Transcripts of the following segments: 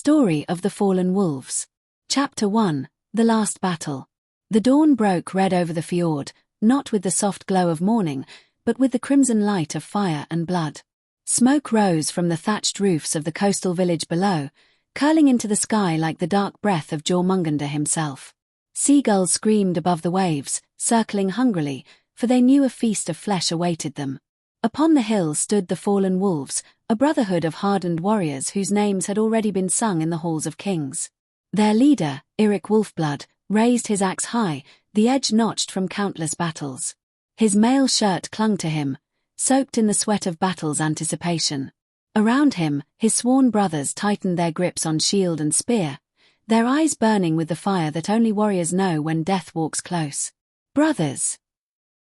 Story of the Fallen Wolves. Chapter 1, The Last Battle. The dawn broke red over the fjord, not with the soft glow of morning, but with the crimson light of fire and blood. Smoke rose from the thatched roofs of the coastal village below, curling into the sky like the dark breath of Jormungandr himself. Seagulls screamed above the waves, circling hungrily, for they knew a feast of flesh awaited them. Upon the hill stood the fallen wolves, a brotherhood of hardened warriors whose names had already been sung in the halls of kings. Their leader, Eirik Wolfblood, raised his axe high, the edge notched from countless battles. His mail shirt clung to him, soaked in the sweat of battle's anticipation. Around him, his sworn brothers tightened their grips on shield and spear, their eyes burning with the fire that only warriors know when death walks close. "Brothers!"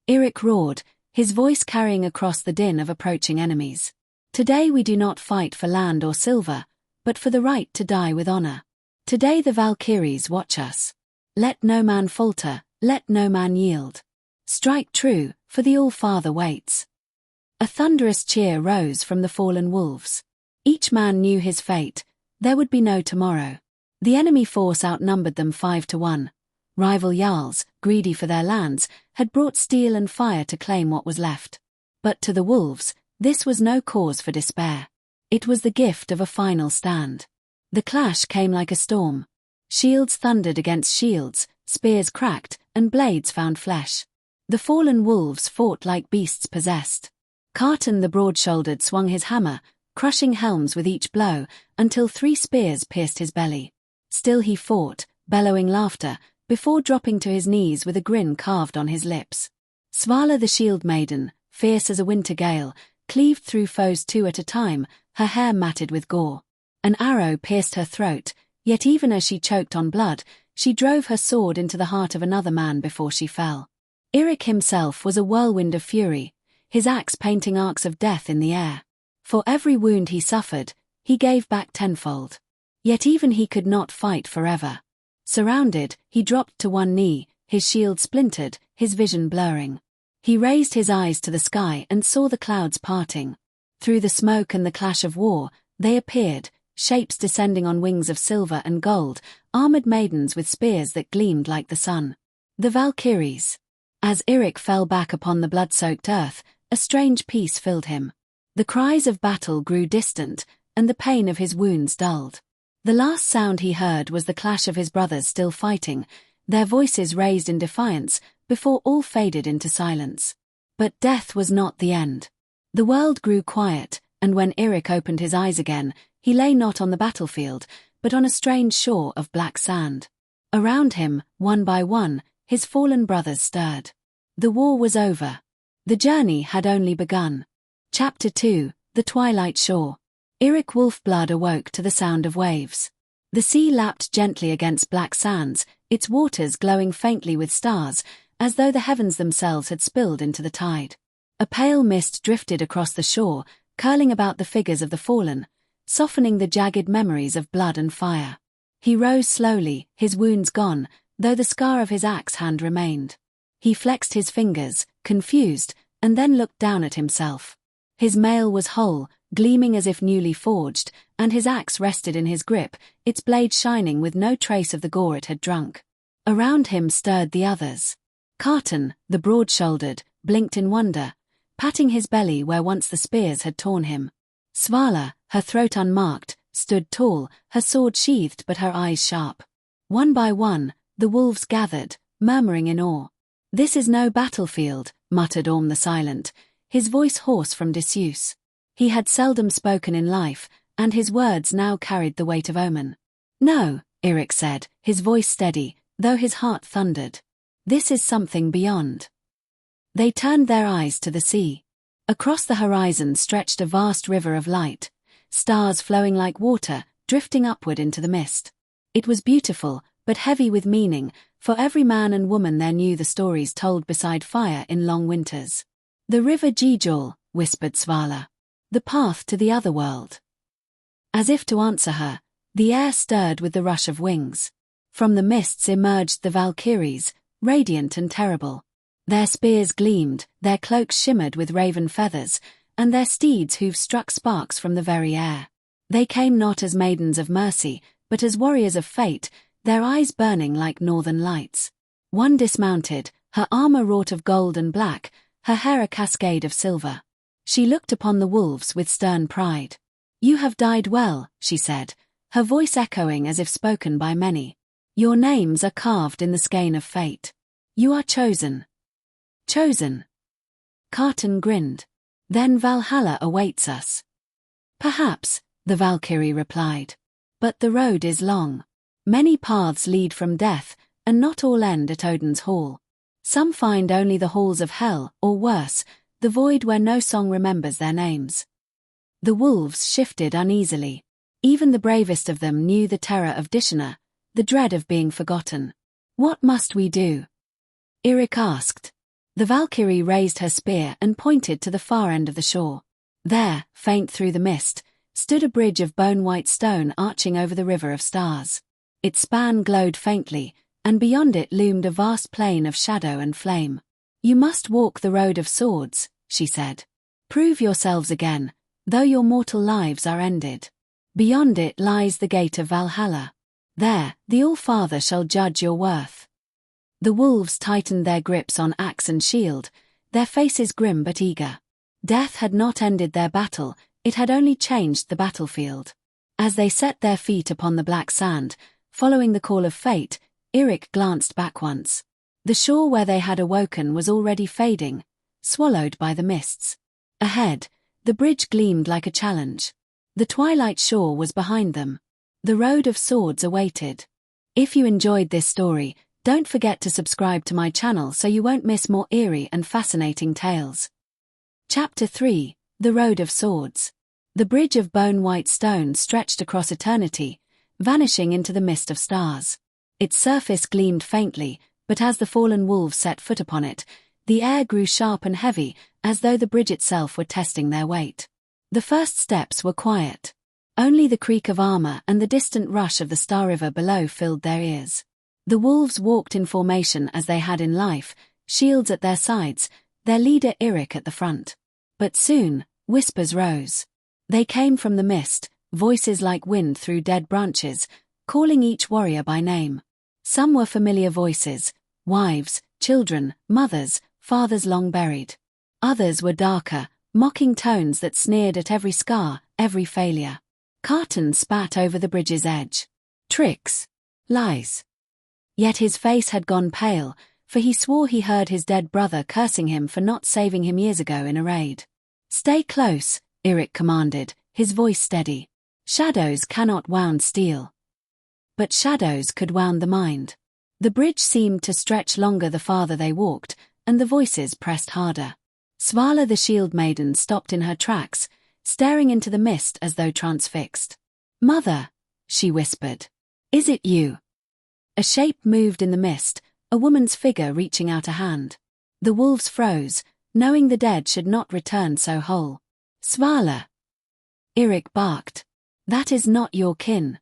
Eirik roared, his voice carrying across the din of approaching enemies. "Today we do not fight for land or silver, but for the right to die with honor. Today the Valkyries watch us. Let no man falter, let no man yield. Strike true, for the All-Father waits." A thunderous cheer rose from the fallen wolves. Each man knew his fate. There would be no tomorrow. The enemy force outnumbered them 5-1. Rival jarls, greedy for their lands, had brought steel and fire to claim what was left. But to the wolves, this was no cause for despair. It was the gift of a final stand. The clash came like a storm. Shields thundered against shields, spears cracked, and blades found flesh. The fallen wolves fought like beasts possessed. Kjartan the broad-shouldered swung his hammer, crushing helms with each blow, until 3 spears pierced his belly. Still he fought, bellowing laughter, before dropping to his knees with a grin carved on his lips. Svala the shield maiden, fierce as a winter gale, cleaved through foes 2 at a time, her hair matted with gore. An arrow pierced her throat, yet even as she choked on blood, she drove her sword into the heart of another man before she fell. Eirik himself was a whirlwind of fury, his axe painting arcs of death in the air. For every wound he suffered, he gave back tenfold. Yet even he could not fight forever. Surrounded, he dropped to one knee, his shield splintered, his vision blurring. He raised his eyes to the sky and saw the clouds parting. Through the smoke and the clash of war, they appeared, shapes descending on wings of silver and gold, armored maidens with spears that gleamed like the sun. The Valkyries. As Eirik fell back upon the blood-soaked earth, a strange peace filled him. The cries of battle grew distant, and the pain of his wounds dulled. The last sound he heard was the clash of his brothers still fighting, their voices raised in defiance, before all faded into silence. But death was not the end. The world grew quiet, and when Eirik opened his eyes again, he lay not on the battlefield, but on a strange shore of black sand. Around him, one by one, his fallen brothers stirred. The war was over. The journey had only begun. Chapter 2, The Twilight Shore. Eirik Wolfblood awoke to the sound of waves. The sea lapped gently against black sands, its waters glowing faintly with stars, as though the heavens themselves had spilled into the tide. A pale mist drifted across the shore, curling about the figures of the fallen, softening the jagged memories of blood and fire. He rose slowly, his wounds gone, though the scar of his axe hand remained. He flexed his fingers, confused, and then looked down at himself. His mail was whole, gleaming as if newly forged, and his axe rested in his grip, its blade shining with no trace of the gore it had drunk. Around him stirred the others. Kjartan, the broad-shouldered, blinked in wonder, patting his belly where once the spears had torn him. Svala, her throat unmarked, stood tall, her sword sheathed but her eyes sharp. One by one, the wolves gathered, murmuring in awe. "This is no battlefield," muttered Orm the Silent, his voice hoarse from disuse. He had seldom spoken in life, and his words now carried the weight of omen. "No," Eirik said, his voice steady, though his heart thundered. "This is something beyond." They turned their eyes to the sea. Across the horizon stretched a vast river of light, stars flowing like water, drifting upward into the mist. It was beautiful, but heavy with meaning, for every man and woman there knew the stories told beside fire in long winters. "The river Gjol," whispered Svala. "The path to the other world." As if to answer her, the air stirred with the rush of wings. From the mists emerged the Valkyries, radiant and terrible. Their spears gleamed, their cloaks shimmered with raven feathers, and their steeds' hooves struck sparks from the very air. They came not as maidens of mercy, but as warriors of fate, their eyes burning like northern lights. One dismounted, her armor wrought of gold and black, her hair a cascade of silver. She looked upon the wolves with stern pride. "You have died well," she said, her voice echoing as if spoken by many. "Your names are carved in the skein of fate. You are chosen." "Chosen?" Kjartan grinned. "Then Valhalla awaits us." "Perhaps," the Valkyrie replied. "But the road is long. Many paths lead from death, and not all end at Odin's hall. Some find only the halls of hell, or worse, the void where no song remembers their names." The wolves shifted uneasily. Even the bravest of them knew the terror of Dishonor, the dread of being forgotten. "What must we do?" Eirik asked. The Valkyrie raised her spear and pointed to the far end of the shore. There, faint through the mist, stood a bridge of bone-white stone arching over the river of stars. Its span glowed faintly, and beyond it loomed a vast plain of shadow and flame. "You must walk the road of swords," she said. "Prove yourselves again, though your mortal lives are ended. Beyond it lies the gate of Valhalla. There, the All-Father shall judge your worth." The wolves tightened their grips on axe and shield, their faces grim but eager. Death had not ended their battle, it had only changed the battlefield. As they set their feet upon the black sand, following the call of fate, Eirik glanced back once. The shore where they had awoken was already fading, swallowed by the mists. Ahead, the bridge gleamed like a challenge. The twilight shore was behind them. The road of swords awaited. If you enjoyed this story, don't forget to subscribe to my channel so you won't miss more eerie and fascinating tales. Chapter 3: The Road of Swords. The bridge of bone-white stone stretched across eternity, vanishing into the mist of stars. Its surface gleamed faintly, but as the fallen wolves set foot upon it, the air grew sharp and heavy, as though the bridge itself were testing their weight. The first steps were quiet. Only the creak of armor and the distant rush of the Star River below filled their ears. The wolves walked in formation as they had in life, shields at their sides, their leader Eirik at the front. But soon, whispers rose. They came from the mist, voices like wind through dead branches, calling each warrior by name. Some were familiar voices, wives, children, mothers, fathers long buried. Others were darker, mocking tones that sneered at every scar, every failure. Kjartan spat over the bridge's edge. Tricks. Lies. Yet his face had gone pale, for he swore he heard his dead brother cursing him for not saving him years ago in a raid. "Stay close," Eirik commanded, his voice steady. "Shadows cannot wound steel." But shadows could wound the mind. The bridge seemed to stretch longer the farther they walked, and the voices pressed harder. Svala the shield maiden stopped in her tracks, staring into the mist as though transfixed. "Mother," she whispered. "Is it you?" A shape moved in the mist, a woman's figure reaching out a hand. The wolves froze, knowing the dead should not return so whole. "Svala!" Eirik barked. "That is not your kin."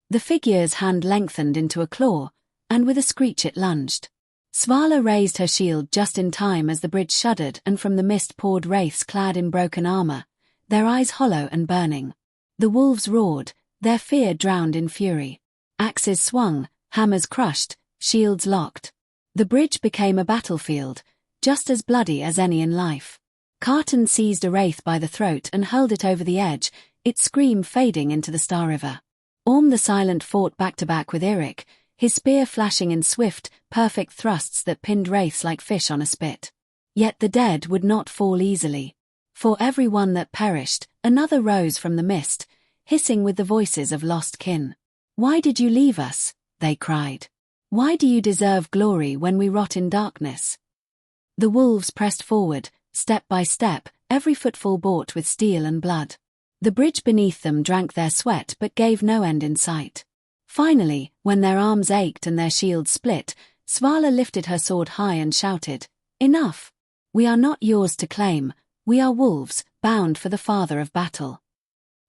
The figure's hand lengthened into a claw, and with a screech it lunged. Svala raised her shield just in time as the bridge shuddered and from the mist poured wraiths clad in broken armor, their eyes hollow and burning. The wolves roared, their fear drowned in fury. Axes swung, hammers crushed, shields locked. The bridge became a battlefield, just as bloody as any in life. Kjartan seized a wraith by the throat and hurled it over the edge, its scream fading into the Star River. Orm the Silent fought back-to-back with Eirik, his spear flashing in swift, perfect thrusts that pinned wraiths like fish on a spit. Yet the dead would not fall easily. For every one that perished, another rose from the mist, hissing with the voices of lost kin. "Why did you leave us?" they cried. "Why do you deserve glory when we rot in darkness?" The wolves pressed forward, step by step, every footfall bought with steel and blood. The bridge beneath them drank their sweat but gave no end in sight. Finally, when their arms ached and their shields split, Svala lifted her sword high and shouted, "Enough! We are not yours to claim, we are wolves, bound for the father of battle."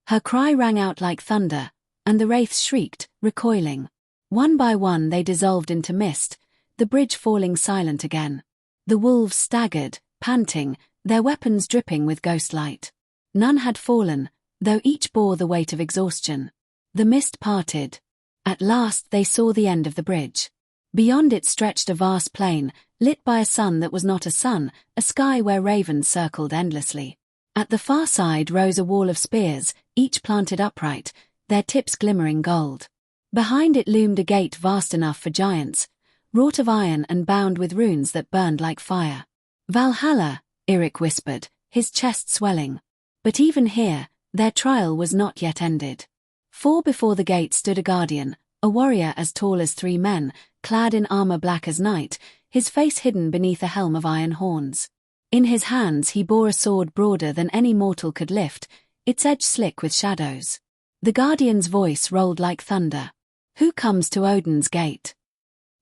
Her cry rang out like thunder, and the wraiths shrieked, recoiling. One by one they dissolved into mist, the bridge falling silent again. The wolves staggered, panting, their weapons dripping with ghost light. None had fallen, though each bore the weight of exhaustion. The mist parted. At last they saw the end of the bridge. Beyond it stretched a vast plain, lit by a sun that was not a sun, a sky where ravens circled endlessly. At the far side rose a wall of spears, each planted upright, their tips glimmering gold. Behind it loomed a gate vast enough for giants, wrought of iron and bound with runes that burned like fire. Valhalla, Eirik whispered, his chest swelling. But even here, their trial was not yet ended. For before the gate stood a guardian, a warrior as tall as 3 men, clad in armor black as night, his face hidden beneath a helm of iron horns. In his hands he bore a sword broader than any mortal could lift, its edge slick with shadows. The guardian's voice rolled like thunder. "Who comes to Odin's gate?"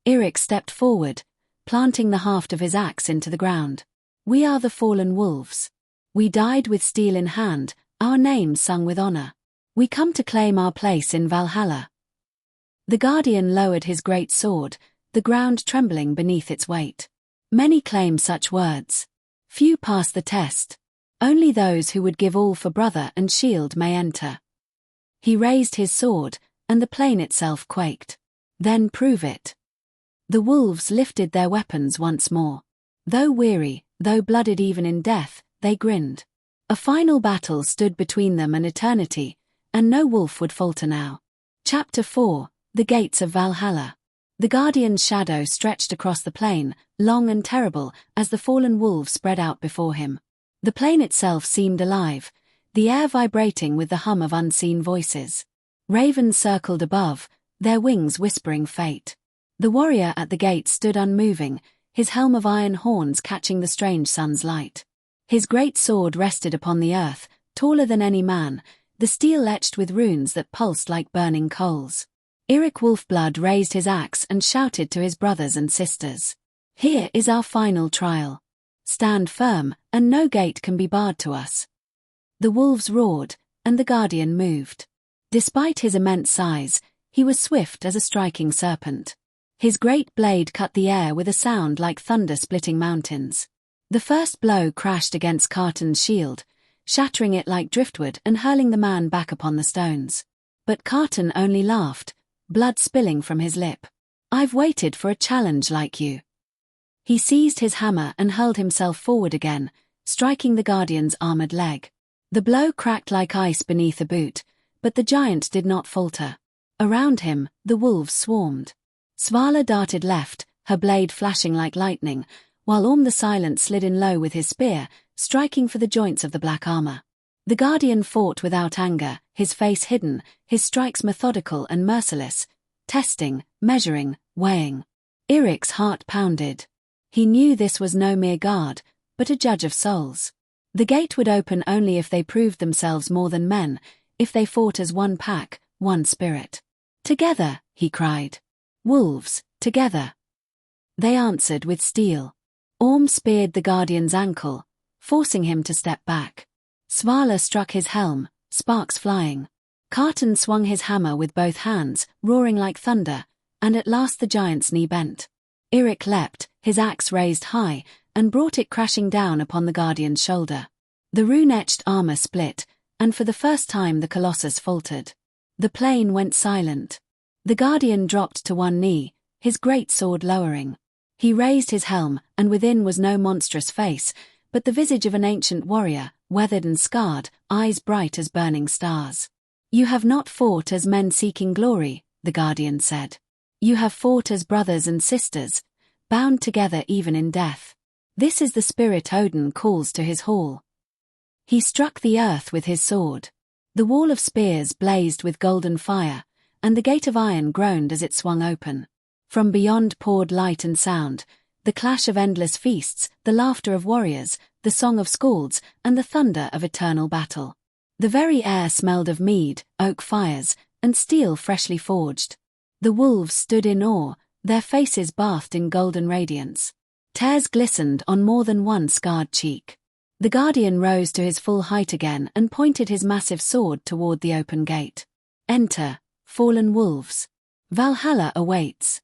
Eirik stepped forward, planting the haft of his axe into the ground. "We are the fallen wolves. We died with steel in hand, our names sung with honor. We come to claim our place in Valhalla." The guardian lowered his great sword, the ground trembling beneath its weight. Many claim such words. Few pass the test. Only those who would give all for brother and shield may enter. He raised his sword, and the plain itself quaked. "Then prove it." The wolves lifted their weapons once more. Though weary, though blooded even in death, they grinned. A final battle stood between them and eternity, and no wolf would falter now. Chapter 4: The Gates of Valhalla. The guardian's shadow stretched across the plain, long and terrible, as the fallen wolves spread out before him. The plain itself seemed alive, the air vibrating with the hum of unseen voices. Ravens circled above, their wings whispering fate. The warrior at the gate stood unmoving, his helm of iron horns catching the strange sun's light. His great sword rested upon the earth, taller than any man, the steel etched with runes that pulsed like burning coals. Eirik Wolfblood raised his axe and shouted to his brothers and sisters. "Here is our final trial. Stand firm, and no gate can be barred to us." The wolves roared, and the guardian moved. Despite his immense size, he was swift as a striking serpent. His great blade cut the air with a sound like thunder splitting mountains. The first blow crashed against Kjartan's shield, shattering it like driftwood and hurling the man back upon the stones. But Kjartan only laughed, blood spilling from his lip. "I've waited for a challenge like you." He seized his hammer and hurled himself forward again, striking the guardian's armored leg. The blow cracked like ice beneath a boot, but the giant did not falter. Around him, the wolves swarmed. Svala darted left, her blade flashing like lightning, while Orm the Silent slid in low with his spear, striking for the joints of the black armor. The guardian fought without anger, his face hidden, his strikes methodical and merciless, testing, measuring, weighing. Eirik's heart pounded. He knew this was no mere guard, but a judge of souls. The gate would open only if they proved themselves more than men, if they fought as one pack, one spirit. "Together," he cried. "Wolves, together." They answered with steel. Orm speared the guardian's ankle, forcing him to step back. Svala struck his helm, sparks flying. Kjartan swung his hammer with both hands, roaring like thunder, and at last the giant's knee bent. Eirik leapt, his axe raised high, and brought it crashing down upon the guardian's shoulder. The rune-etched armor split, and for the first time the colossus faltered. The plain went silent. The guardian dropped to one knee, his great sword lowering. He raised his helm, and within was no monstrous face, but the visage of an ancient warrior, weathered and scarred, eyes bright as burning stars. "You have not fought as men seeking glory," the guardian said. "You have fought as brothers and sisters, bound together even in death. This is the spirit Odin calls to his hall." He struck the earth with his sword. The wall of spears blazed with golden fire, and the gate of iron groaned as it swung open. From beyond poured light and sound, the clash of endless feasts, the laughter of warriors, the song of skalds, and the thunder of eternal battle. The very air smelled of mead, oak fires, and steel freshly forged. The wolves stood in awe, their faces bathed in golden radiance. Tears glistened on more than one scarred cheek. The guardian rose to his full height again and pointed his massive sword toward the open gate. "Enter, fallen wolves. Valhalla awaits."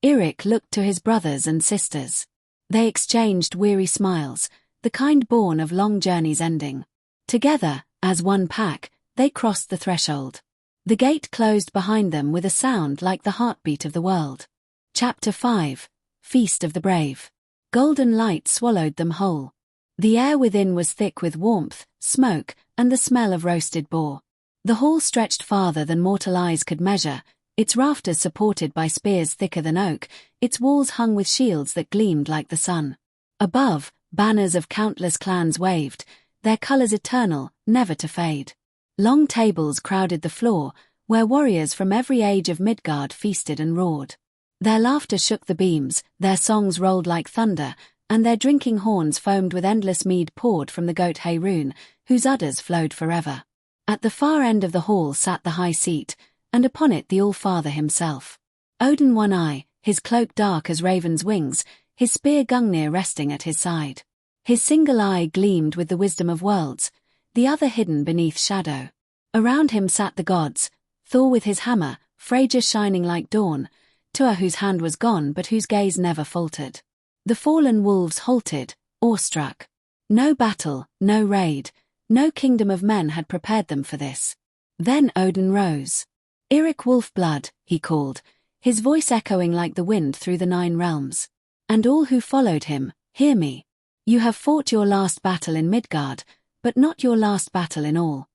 Eirik looked to his brothers and sisters. They exchanged weary smiles, the kind born of long journeys ending. Together, As one pack, they crossed the threshold. The gate closed behind them with a sound like the heartbeat of the world. Chapter 5. Feast of the Brave. Golden light swallowed them whole. The air within was thick with warmth, smoke, and the smell of roasted boar. The hall stretched farther than mortal eyes could measure, its rafters supported by spears thicker than oak, its walls hung with shields that gleamed like the sun. Above, banners of countless clans waved, their colors eternal, never to fade. Long tables crowded the floor, where warriors from every age of Midgard feasted and roared. Their laughter shook the beams, their songs rolled like thunder, and their drinking horns foamed with endless mead poured from the goat hay rune, whose udders flowed forever. At the far end of the hall sat the high seat, and upon it the All-Father himself. Odin One Eye, his cloak dark as raven's wings, his spear Gungnir resting at his side. His single eye gleamed with the wisdom of worlds, the other hidden beneath shadow. Around him sat the gods, Thor with his hammer, Freyja shining like dawn, Tua whose hand was gone but whose gaze never faltered. The fallen wolves halted, awestruck. No battle, no raid, no kingdom of men had prepared them for this. Then Odin rose. Eirik Wolfblood, he called, his voice echoing like the wind through the 9 realms. And all who followed him, hear me. You have fought your last battle in Midgard, but not your last battle in all.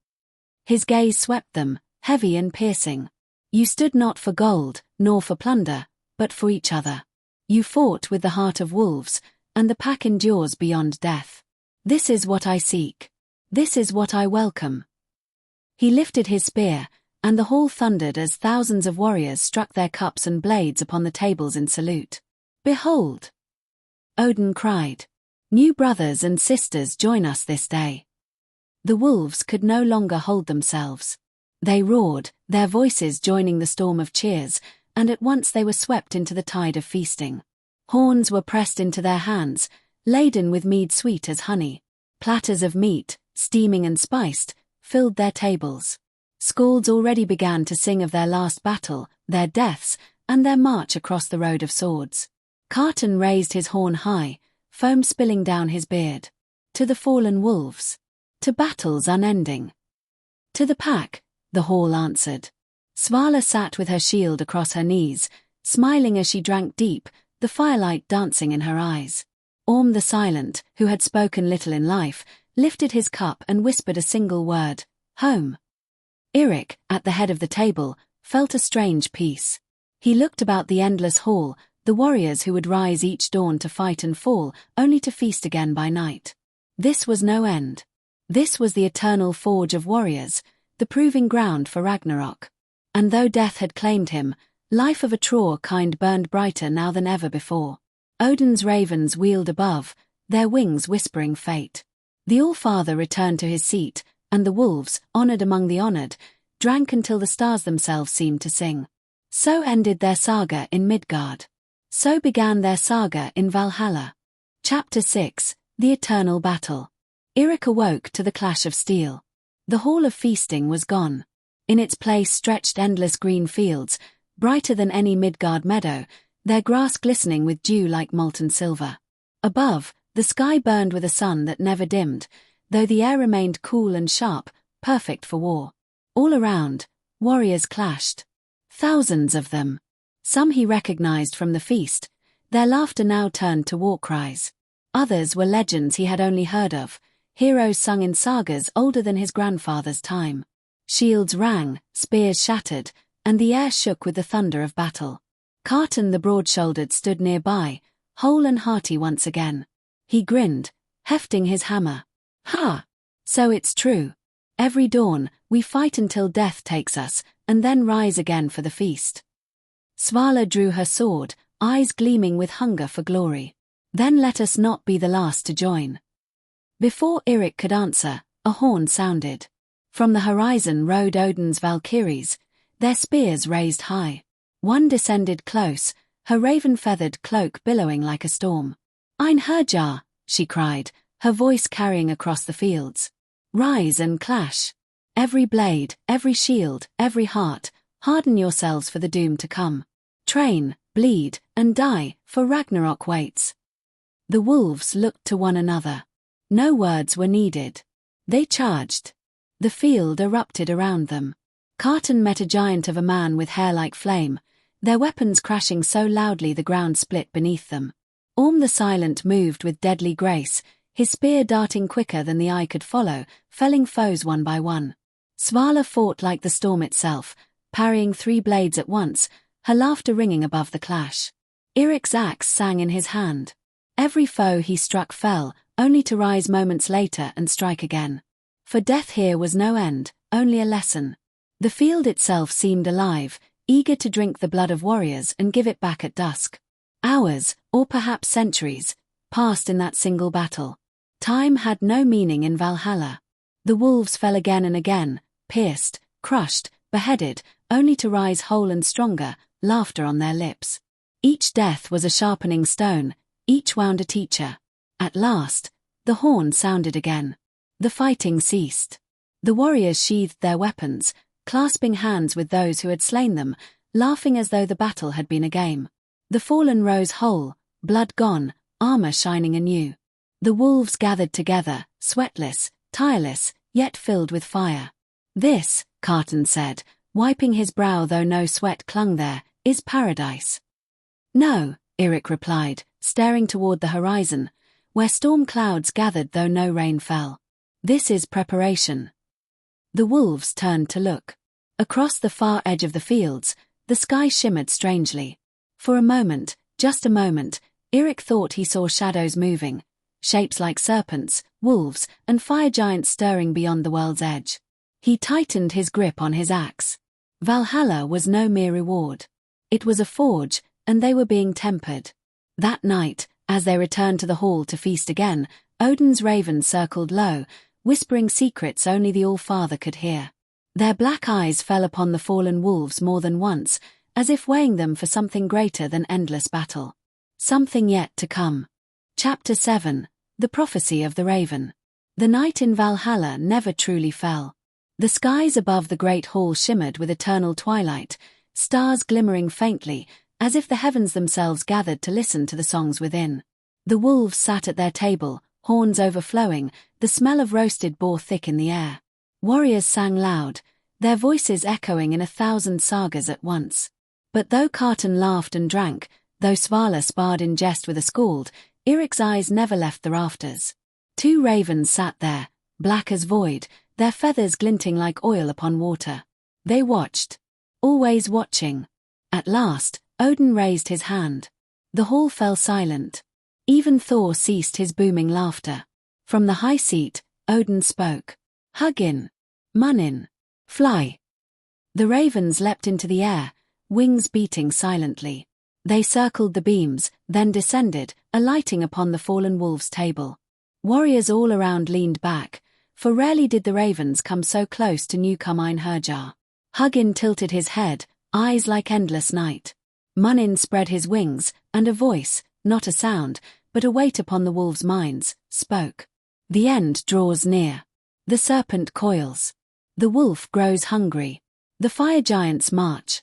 His gaze swept them, heavy and piercing. You stood not for gold, nor for plunder, but for each other. You fought with the heart of wolves, and the pack endures beyond death. This is what I seek. This is what I welcome. He lifted his spear, and the hall thundered as thousands of warriors struck their cups and blades upon the tables in salute. Behold! Odin cried. New brothers and sisters join us this day. The wolves could no longer hold themselves. They roared, their voices joining the storm of cheers, and at once they were swept into the tide of feasting. Horns were pressed into their hands, laden with mead sweet as honey. Platters of meat, steaming and spiced, filled their tables. Skalds already began to sing of their last battle, their deaths, and their march across the road of swords. Kjartan raised his horn high, foam spilling down his beard. To the fallen wolves. To battles unending. To the pack, the hall answered. Svala sat with her shield across her knees, smiling as she drank deep, the firelight dancing in her eyes. Orm the Silent, who had spoken little in life, lifted his cup and whispered a single word, home. Eirik, at the head of the table, felt a strange peace. He looked about the endless hall, the warriors who would rise each dawn to fight and fall, only to feast again by night. This was no end. This was the eternal forge of warriors, the proving ground for Ragnarök. And though death had claimed him, life of a true kind burned brighter now than ever before. Odin's ravens wheeled above, their wings whispering fate. The All-Father returned to his seat, and the wolves, honored among the honored, drank until the stars themselves seemed to sing. So ended their saga in Midgard. So began their saga in Valhalla. Chapter 6. The Eternal Battle. Eirik awoke to the clash of steel. The hall of feasting was gone. In its place stretched endless green fields, brighter than any Midgard meadow, their grass glistening with dew like molten silver. Above, the sky burned with a sun that never dimmed, though the air remained cool and sharp, perfect for war. All around, warriors clashed. Thousands of them. Some he recognized from the feast, their laughter now turned to war cries. Others were legends he had only heard of, heroes sung in sagas older than his grandfather's time. Shields rang, spears shattered, and the air shook with the thunder of battle. Kjartan the broad-shouldered stood nearby, whole and hearty once again. He grinned, hefting his hammer. Ha! So it's true. Every dawn, we fight until death takes us, and then rise again for the feast. Svala drew her sword, eyes gleaming with hunger for glory. Then let us not be the last to join. Before Eirik could answer, a horn sounded. From the horizon rode Odin's Valkyries, their spears raised high. One descended close, her raven-feathered cloak billowing like a storm. Einherjar, she cried, her voice carrying across the fields. Rise and clash. Every blade, every shield, every heart, harden yourselves for the doom to come. Train, bleed, and die, for Ragnarök waits. The wolves looked to one another. No words were needed. They charged. The field erupted around them. Kjartan met a giant of a man with hair like flame, their weapons crashing so loudly the ground split beneath them. Orm the Silent moved with deadly grace, his spear darting quicker than the eye could follow, felling foes one by one. Svala fought like the storm itself, parrying 3 blades at once, her laughter ringing above the clash. Eirik's axe sang in his hand. Every foe he struck fell, only to rise moments later and strike again. For death here was no end, only a lesson. The field itself seemed alive, eager to drink the blood of warriors and give it back at dusk. Hours, or perhaps centuries, passed in that single battle. Time had no meaning in Valhalla. The wolves fell again and again, pierced, crushed, beheaded, only to rise whole and stronger, laughter on their lips. Each death was a sharpening stone, each wound a teacher. At last, the horn sounded again. The fighting ceased. The warriors sheathed their weapons, clasping hands with those who had slain them, laughing as though the battle had been a game. The fallen rose whole, blood gone, armor shining anew. The wolves gathered together, sweatless, tireless, yet filled with fire. "This," Kjartan said, wiping his brow though no sweat clung there, "is paradise." "No," Eirik replied, staring toward the horizon, where storm clouds gathered though no rain fell. "This is preparation." The wolves turned to look. Across the far edge of the fields, the sky shimmered strangely. For a moment, just a moment, Eirik thought he saw shadows moving, shapes like serpents, wolves, and fire giants stirring beyond the world's edge. He tightened his grip on his axe. Valhalla was no mere reward. It was a forge, and they were being tempered. That night, as they returned to the hall to feast again, Odin's ravens circled low, whispering secrets only the All-Father could hear. Their black eyes fell upon the fallen wolves more than once, as if weighing them for something greater than endless battle. Something yet to come. Chapter 7. The Prophecy of the Raven. The night in Valhalla never truly fell. The skies above the great hall shimmered with eternal twilight, stars glimmering faintly, as if the heavens themselves gathered to listen to the songs within. The wolves sat at their table, horns overflowing, the smell of roasted boar thick in the air. Warriors sang loud, their voices echoing in 1,000 sagas at once. But though Kjartan laughed and drank, though Svala sparred in jest with a skald, Eirik's eyes never left the rafters. 2 ravens sat there, black as void, their feathers glinting like oil upon water. They watched. Always watching. At last, Odin raised his hand. The hall fell silent. Even Thor ceased his booming laughter. From the high seat, Odin spoke. "Hugin. Munin. Fly." The ravens leapt into the air, wings beating silently. They circled the beams, then descended, alighting upon the fallen wolves' table. Warriors all around leaned back, for rarely did the ravens come so close to newcomer Einherjar. Hugin tilted his head, eyes like endless night. Munin spread his wings, and a voice, not a sound, but a weight upon the wolves' minds, spoke. "The end draws near. The serpent coils. The wolf grows hungry. The fire giants march."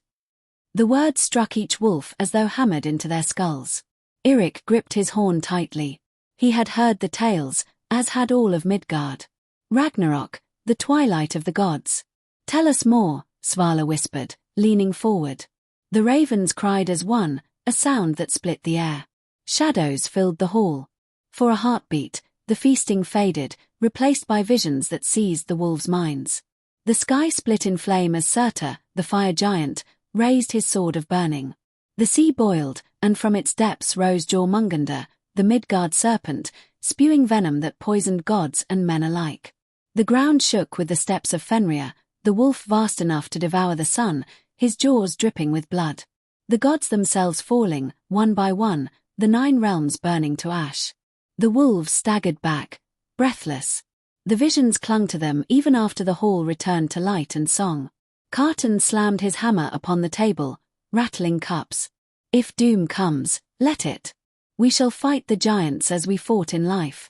The words struck each wolf as though hammered into their skulls. Eirik gripped his horn tightly. He had heard the tales, as had all of Midgard. Ragnarök, the twilight of the gods. "Tell us more," Svala whispered, leaning forward. The ravens cried as one, a sound that split the air. Shadows filled the hall. For a heartbeat, the feasting faded, replaced by visions that seized the wolves' minds. The sky split in flame as Surtur, the fire giant, raised his sword of burning. The sea boiled, and from its depths rose Jormungandr, the Midgard serpent, spewing venom that poisoned gods and men alike. The ground shook with the steps of Fenrir, the wolf vast enough to devour the sun, his jaws dripping with blood. The gods themselves falling, one by one, the 9 realms burning to ash. The wolves staggered back, breathless. The visions clung to them even after the hall returned to light and song. Kjartan slammed his hammer upon the table, rattling cups. "If doom comes, let it. We shall fight the giants as we fought in life."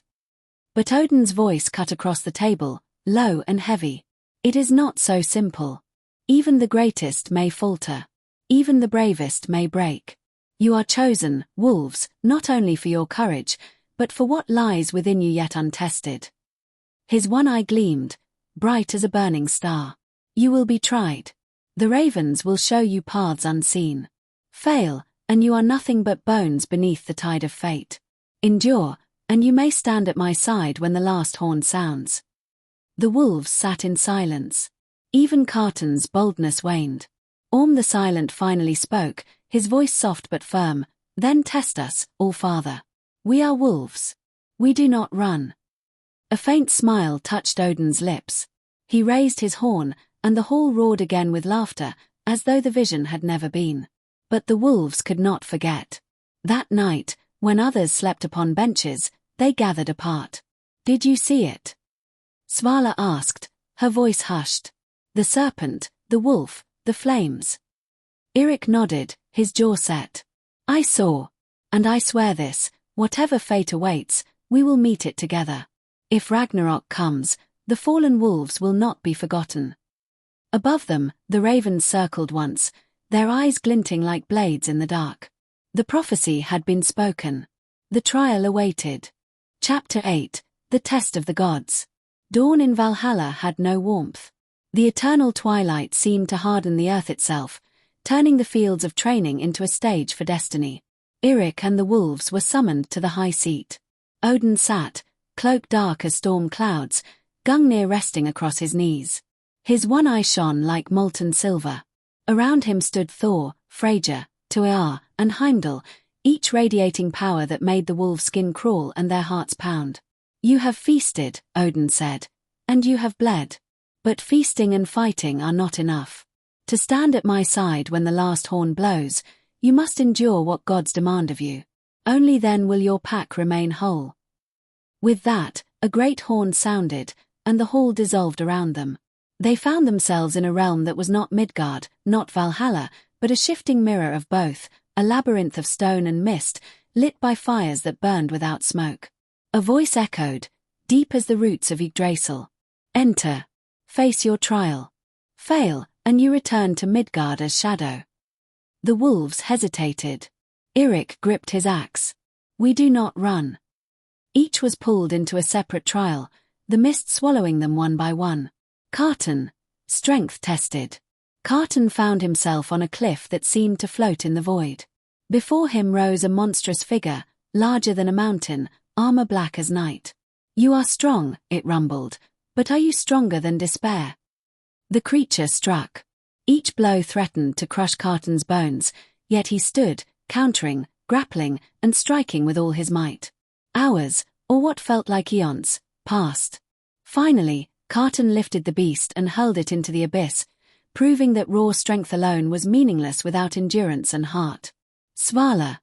But Odin's voice cut across the table, low and heavy. "It is not so simple. Even the greatest may falter. Even the bravest may break. You are chosen, wolves, not only for your courage, but for what lies within you yet untested." His one eye gleamed, bright as a burning star. You will be tried. The ravens will show you paths unseen. Fail, and you are nothing but bones beneath the tide of fate. Endure, and you may stand at my side when the last horn sounds. The wolves sat in silence. Even Kjartan's boldness waned. Orm the Silent finally spoke, his voice soft but firm. Then test us, All-Father. We are wolves. We do not run. A faint smile touched Odin's lips. He raised his horn, and the hall roared again with laughter, as though the vision had never been. But the wolves could not forget. That night, when others slept upon benches, they gathered apart. Did you see it? Svala asked, her voice hushed. The serpent, the wolf, the flames. Eirik nodded, his jaw set. I saw. And I swear this, whatever fate awaits, we will meet it together. If Ragnarök comes, the fallen wolves will not be forgotten. Above them, the ravens circled once, their eyes glinting like blades in the dark. The prophecy had been spoken. The trial awaited. Chapter 8, The Test of the Gods. Dawn in Valhalla had no warmth. The eternal twilight seemed to harden the earth itself, turning the fields of training into a stage for destiny. Eirik and the wolves were summoned to the high seat. Odin sat, cloaked dark as storm clouds, Gungnir resting across his knees. His one eye shone like molten silver. Around him stood Thor, Freyja, Tuar, and Heimdall, each radiating power that made the wolves' skin crawl and their hearts pound. You have feasted, Odin said, and you have bled. But feasting and fighting are not enough. To stand at my side when the last horn blows, you must endure what gods demand of you. Only then will your pack remain whole. With that, a great horn sounded, and the hall dissolved around them. They found themselves in a realm that was not Midgard, not Valhalla, but a shifting mirror of both, a labyrinth of stone and mist, lit by fires that burned without smoke. A voice echoed, deep as the roots of Yggdrasil. Enter. Face your trial. Fail, and you return to Midgard as shadow. The wolves hesitated. Eirik gripped his axe. We do not run. Each was pulled into a separate trial, the mist swallowing them one by one. Kjartan, strength tested. Kjartan found himself on a cliff that seemed to float in the void. Before him rose a monstrous figure, larger than a mountain, armor black as night. You are strong, it rumbled, but are you stronger than despair? The creature struck. Each blow threatened to crush Kjartan's bones, yet he stood, countering, grappling, and striking with all his might. Hours, or what felt like eons, passed. Finally, Kjartan lifted the beast and hurled it into the abyss, proving that raw strength alone was meaningless without endurance and heart. Svala.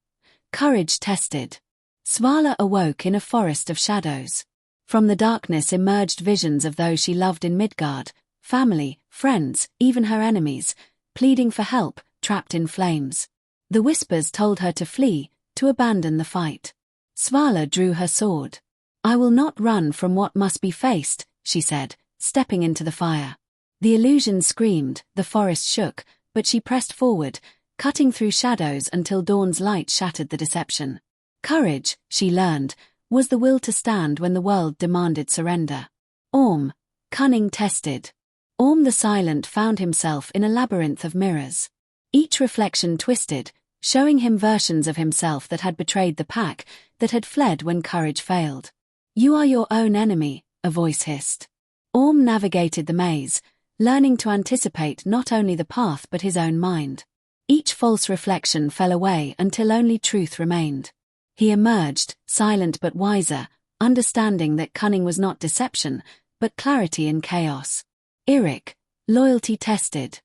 Courage tested. Svala awoke in a forest of shadows. From the darkness emerged visions of those she loved in Midgard, family, friends, even her enemies, pleading for help, trapped in flames. The whispers told her to flee, to abandon the fight. Svala drew her sword. I will not run from what must be faced, she said, stepping into the fire. The illusion screamed, the forest shook, but she pressed forward, cutting through shadows until dawn's light shattered the deception. Courage, she learned, was the will to stand when the world demanded surrender. Orm. Cunning tested. Orm the Silent found himself in a labyrinth of mirrors. Each reflection twisted, showing him versions of himself that had betrayed the pack, that had fled when courage failed. You are your own enemy, a voice hissed. Orm navigated the maze, learning to anticipate not only the path but his own mind. Each false reflection fell away until only truth remained. He emerged, silent but wiser, understanding that cunning was not deception, but clarity in chaos. Eirik. Loyalty tested.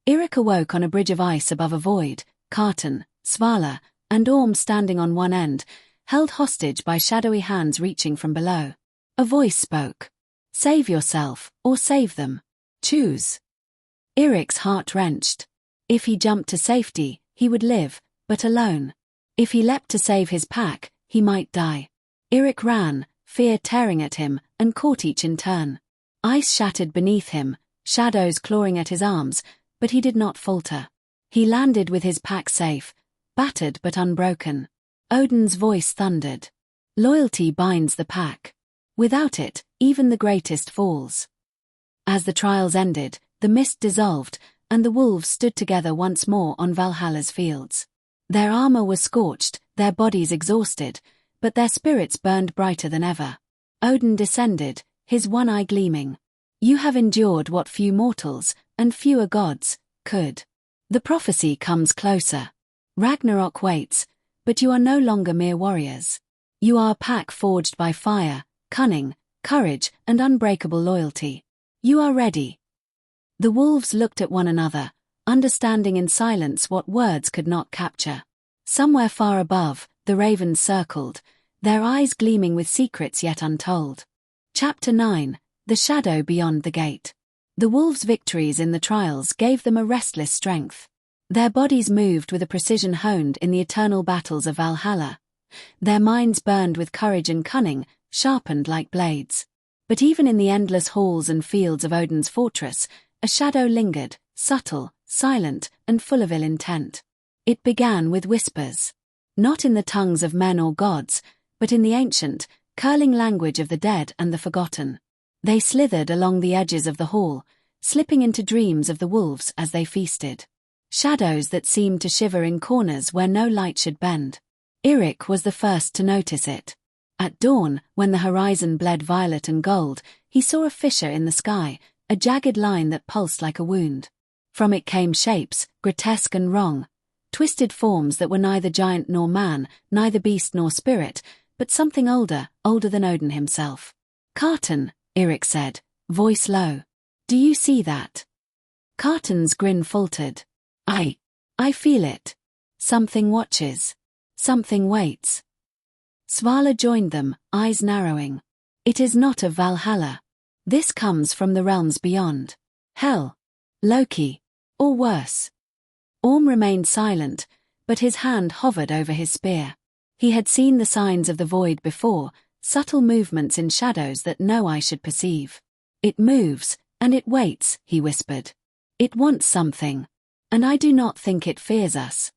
Eirik awoke on a bridge of ice above a void, Kjartan, Svala, and Orm standing on one end, held hostage by shadowy hands reaching from below. A voice spoke. Save yourself, or save them. Choose. Eirik's heart wrenched. If he jumped to safety, he would live, but alone. If he leapt to save his pack, he might die. Eirik ran, fear tearing at him, and caught each in turn. Ice shattered beneath him, shadows clawing at his arms, but he did not falter. He landed with his pack safe, battered but unbroken. Odin's voice thundered. Loyalty binds the pack. Without it, even the greatest falls. As the trials ended, the mist dissolved, and the wolves stood together once more on Valhalla's fields. Their armor was scorched, their bodies exhausted, but their spirits burned brighter than ever. Odin descended, his one eye gleaming. You have endured what few mortals, and fewer gods, could. The prophecy comes closer. Ragnarök waits, but you are no longer mere warriors. You are a pack forged by fire, cunning, courage, and unbreakable loyalty. You are ready. The wolves looked at one another, understanding in silence what words could not capture. Somewhere far above, the ravens circled, their eyes gleaming with secrets yet untold. Chapter 9: The Shadow Beyond the Gate. The wolves' victories in the trials gave them a restless strength. Their bodies moved with a precision honed in the eternal battles of Valhalla. Their minds burned with courage and cunning, sharpened like blades. But even in the endless halls and fields of Odin's fortress, a shadow lingered, subtle, silent, and full of ill intent. It began with whispers. Not in the tongues of men or gods, but in the ancient, curling language of the dead and the forgotten. They slithered along the edges of the hall, slipping into dreams of the wolves as they feasted. Shadows that seemed to shiver in corners where no light should bend. Eirik was the first to notice it. At dawn, when the horizon bled violet and gold, he saw a fissure in the sky, a jagged line that pulsed like a wound. From it came shapes, grotesque and wrong, twisted forms that were neither giant nor man, neither beast nor spirit, but something older than Odin himself. Kjartan, Eirik said, voice low. Do you see that? Kjartan's grin faltered. I feel it. Something watches. Something waits. Svala joined them, eyes narrowing. It is not of Valhalla. This comes from the realms beyond. Hell. Loki. Or worse. Orm remained silent, but his hand hovered over his spear. He had seen the signs of the void before, subtle movements in shadows that no eye should perceive. It moves, and it waits, he whispered. It wants something. And I do not think it fears us.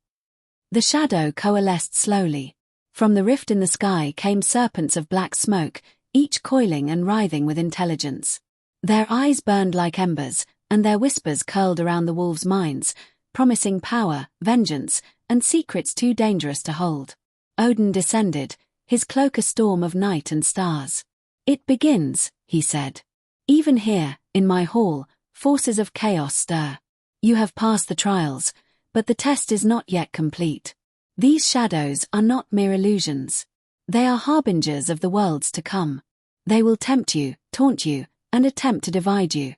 The shadow coalesced slowly. From the rift in the sky came serpents of black smoke, each coiling and writhing with intelligence. Their eyes burned like embers, and their whispers curled around the wolves' minds, promising power, vengeance, and secrets too dangerous to hold. Odin descended, his cloak a storm of night and stars. It begins, he said. Even here, in my hall, forces of chaos stir. You have passed the trials, but the test is not yet complete. These shadows are not mere illusions. They are harbingers of the worlds to come. They will tempt you, taunt you, and attempt to divide you.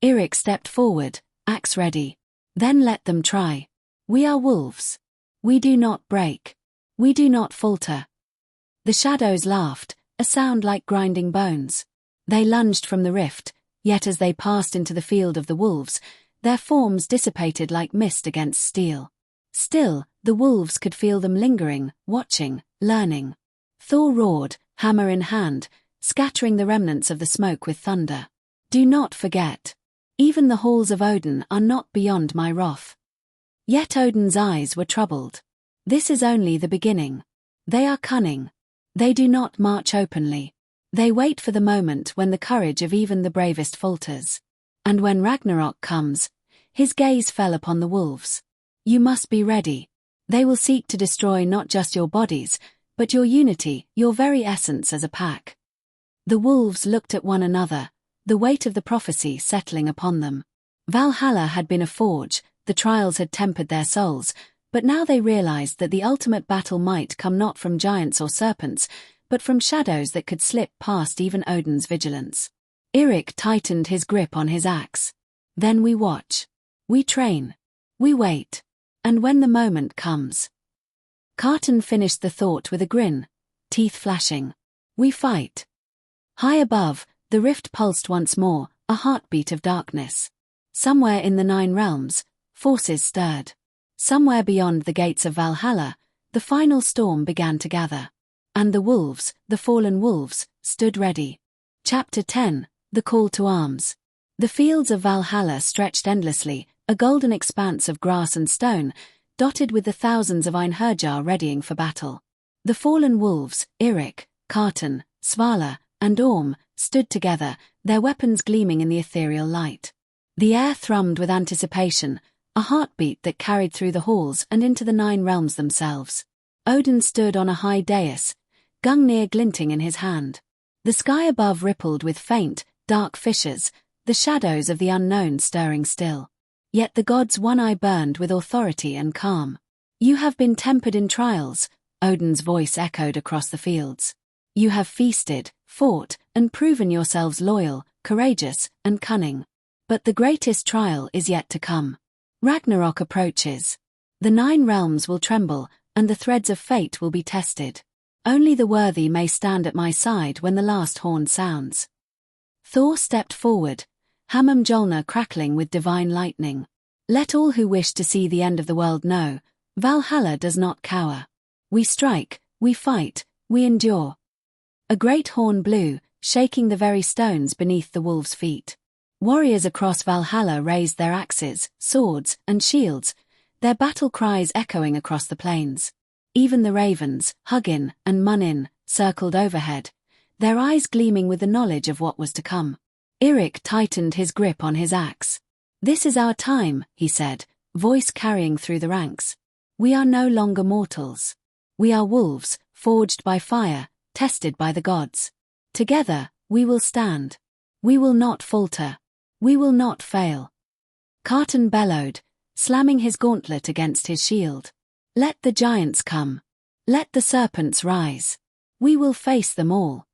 Eirik stepped forward, axe ready. Then let them try. We are wolves. We do not break. We do not falter. The shadows laughed, a sound like grinding bones. They lunged from the rift, yet as they passed into the field of the wolves, their forms dissipated like mist against steel. Still, the wolves could feel them lingering, watching, learning. Thor roared, hammer in hand, scattering the remnants of the smoke with thunder. Do not forget. Even the halls of Odin are not beyond my wrath. Yet Odin's eyes were troubled. This is only the beginning. They are cunning. They do not march openly. They wait for the moment when the courage of even the bravest falters. And when Ragnarök comes, his gaze fell upon the wolves. You must be ready. They will seek to destroy not just your bodies, but your unity, your very essence as a pack. The wolves looked at one another, the weight of the prophecy settling upon them. Valhalla had been a forge, the trials had tempered their souls, but now they realized that the ultimate battle might come not from giants or serpents, but from shadows that could slip past even Odin's vigilance. Eirik tightened his grip on his axe. Then we watch. We train. We wait. And when the moment comes. Kjartan finished the thought with a grin, teeth flashing. We fight. High above, the rift pulsed once more, a heartbeat of darkness. Somewhere in the 9 realms, forces stirred. Somewhere beyond the gates of Valhalla, the final storm began to gather. And the wolves, the fallen wolves, stood ready. Chapter 10: The Call to Arms. The fields of Valhalla stretched endlessly, a golden expanse of grass and stone, dotted with the thousands of Einherjar readying for battle. The fallen wolves, Eirik, Kjartan, Svala, and Orm, stood together, their weapons gleaming in the ethereal light. The air thrummed with anticipation, a heartbeat that carried through the halls and into the 9 realms themselves. Odin stood on a high dais, Gungnir glinting in his hand. The sky above rippled with faint, dark fissures, the shadows of the unknown stirring still. Yet the god's one eye burned with authority and calm. "You have been tempered in trials," Odin's voice echoed across the fields. "You have feasted, fought, and proven yourselves loyal, courageous, and cunning. But the greatest trial is yet to come. Ragnarök approaches. The 9 realms will tremble, and the threads of fate will be tested. Only the worthy may stand at my side when the last horn sounds." Thor stepped forward, Hamamjolnir crackling with divine lightning. "Let all who wish to see the end of the world know, Valhalla does not cower. We strike, we fight, we endure." A great horn blew, shaking the very stones beneath the wolves' feet. Warriors across Valhalla raised their axes, swords, and shields, their battle cries echoing across the plains. Even the ravens, Hugin and Munin, circled overhead, their eyes gleaming with the knowledge of what was to come. Eirik tightened his grip on his axe. "This is our time," he said, voice carrying through the ranks. "We are no longer mortals. We are wolves, forged by fire, tested by the gods. Together, we will stand. We will not falter. We will not fail." Kjartan bellowed, slamming his gauntlet against his shield. "Let the giants come. Let the serpents rise. We will face them all."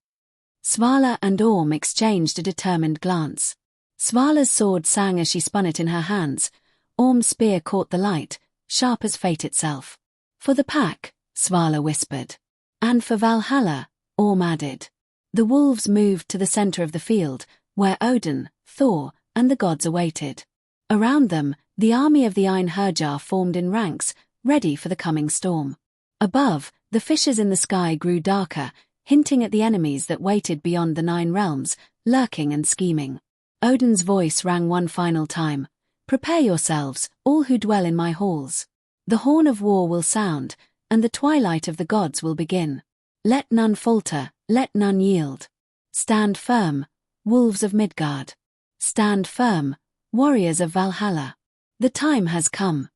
Svala and Orm exchanged a determined glance. Svala's sword sang as she spun it in her hands. Orm's spear caught the light, sharp as fate itself. "For the pack," Svala whispered. "And for Valhalla," Orm added. The wolves moved to the center of the field, where Odin, Thor, and the gods awaited. Around them, the army of the Einherjar formed in ranks, ready for the coming storm. Above, the fissures in the sky grew darker, hinting at the enemies that waited beyond the 9 realms, lurking and scheming. Odin's voice rang one final time. "Prepare yourselves, all who dwell in my halls. The horn of war will sound, and the twilight of the gods will begin. Let none falter, let none yield. Stand firm, wolves of Midgard. Stand firm, warriors of Valhalla. The time has come."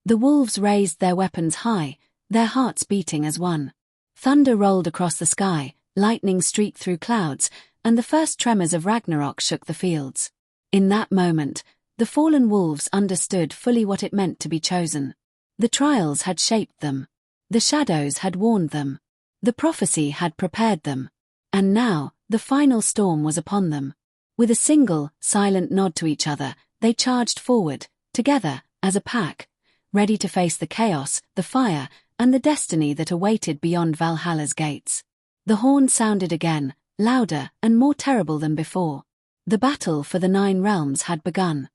The wolves raised their weapons high, their hearts beating as one. Thunder rolled across the sky, lightning streaked through clouds, and the first tremors of Ragnarök shook the fields. In that moment, the fallen wolves understood fully what it meant to be chosen. The trials had shaped them. The shadows had warned them. The prophecy had prepared them. And now, the final storm was upon them. With a single, silent nod to each other, they charged forward, together, as a pack, ready to face the chaos, the fire, and the destiny that awaited beyond Valhalla's gates. The horn sounded again, louder and more terrible than before. The battle for the 9 realms had begun.